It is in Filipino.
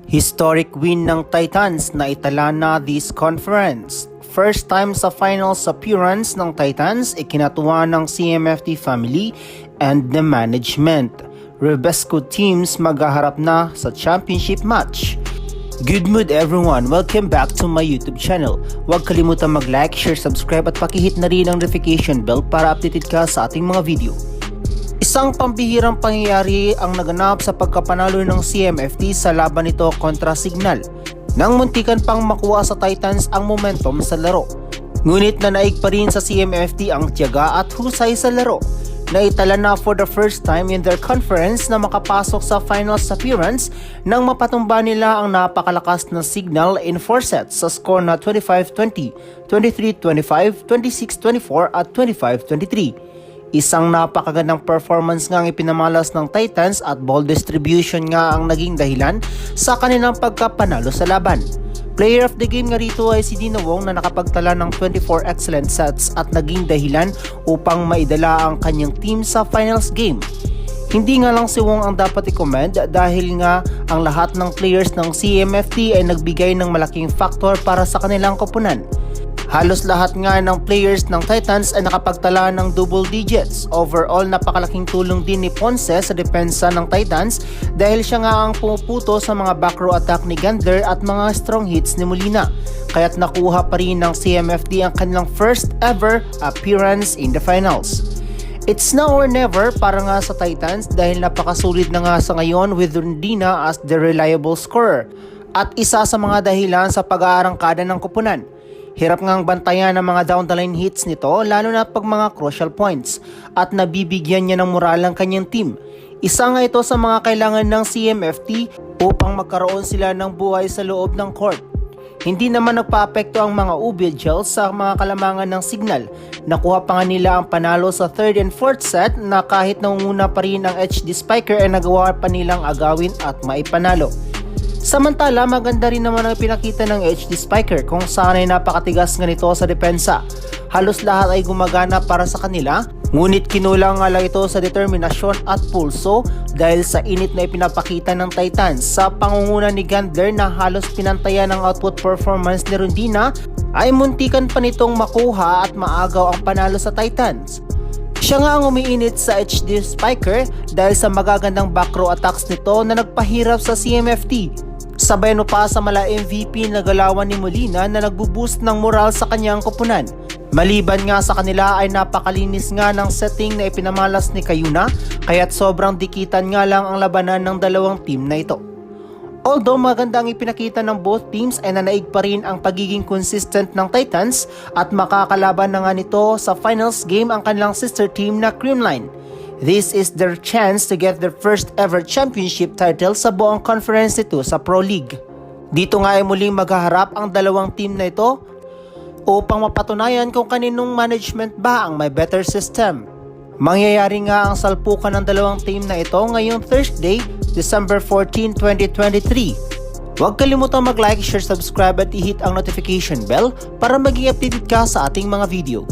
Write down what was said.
Historic win ng Titans na itala na this conference. First time sa finals appearance ng Titans, ikinatuwa ng CMFT family and the management. Rebesco teams maghaharap na sa championship match. Good mood everyone! Welcome back to my YouTube channel. Huwag kalimutan mag-like, share, subscribe at pakihit na rin ang notification bell para updated ka sa ating mga video. Isang pambihirang pangyayari ang naganap sa pagkapanalo ng CMFT sa laban nito kontra Signal, nang muntikan pang makuha sa Titans ang momentum sa laro. Ngunit nanaig pa rin sa CMFT ang tiyaga at husay sa laro, na itala na for the first time in their conference na makapasok sa finals appearance nang mapatumba nila ang napakalakas na Signal in 4 sets sa score na 25-20, 23-25, 26-24 at 25-23. Isang napakagandang performance nga ang ipinamalas ng Titans at ball distribution nga ang naging dahilan sa kanilang pagkapanalo sa laban. Player of the game nga rito ay si Dina Wong na nakapagtala ng 24 excellent sets at naging dahilan upang maidala ang kanyang team sa finals game. Hindi nga lang si Wong ang dapat i-commend dahil nga ang lahat ng players ng CMFT ay nagbigay ng malaking factor para sa kanilang koponan. Halos lahat nga ng players ng Titans ay nakapagtala ng double digits. Overall, napakalaking tulong din ni Ponce sa depensa ng Titans dahil siya nga ang pumuputo sa mga back row attack ni Gander at mga strong hits ni Molina. Kaya't nakuha pa rin ng CMFT ang kanilang first ever appearance in the finals. It's now or never para nga sa Titans dahil napakasulit na nga sa ngayon with Rondina as the reliable scorer at isa sa mga dahilan sa pag-aarangkada ng koponan. Hirap ngang bantayan ng mga down the line hits nito lalo na pag mga crucial points at nabibigyan niya ng moral ang kanyang team. Isa nga ito sa mga kailangan ng CMFT upang magkaroon sila ng buhay sa loob ng court. Hindi naman nagpa-apekto ang mga Ubil Gels sa mga kalamangan ng Signal. Nakuha pa nga nila ang panalo sa 3rd and 4th set na kahit nangunguna pa rin ang HD Spiker ay nagawa pa nilang agawin at maipanalo. Samantala, maganda rin naman ang pinakita ng HD Spiker kung saan ay napakatigas nga nito sa depensa. Halos lahat ay gumagana para sa kanila, ngunit kinulang nga lang ito sa determinasyon at pulso dahil sa init na ipinapakita ng Titans. Sa pangunguna ni Gander na halos pinantayan ng output performance ni Rondina, ay muntikan pa nitong makuha at maagaw ang panalo sa Titans. Siya nga ang umiinit sa HD Spiker dahil sa magagandang back row attacks nito na nagpahirap sa CMFT. Sabay no pa sa mala MVP na galawan ni Molina na nagbo-boost ng moral sa kanyang koponan. Maliban nga sa kanila ay napakalinis nga ng setting na ipinamalas ni Kayuna, kaya't sobrang dikitan nga lang ang labanan ng dalawang team na ito. Although maganda ang ipinakita ng both teams ay nanaig pa rin ang pagiging consistent ng Titans at makakalaban na nga nito sa finals game ang kanilang sister team na Creamline. This is their chance to get their first ever championship title sa buong conference nito sa Pro League. Dito nga ay muling maghaharap ang dalawang team na ito upang mapatunayan kung kaninong management ba ang may better system. Mangyayari nga ang salpukan ng dalawang team na ito ngayong Thursday, December 14, 2023. Huwag kalimutang mag-like, share, subscribe at i-hit ang notification bell para maging updated ka sa ating mga video.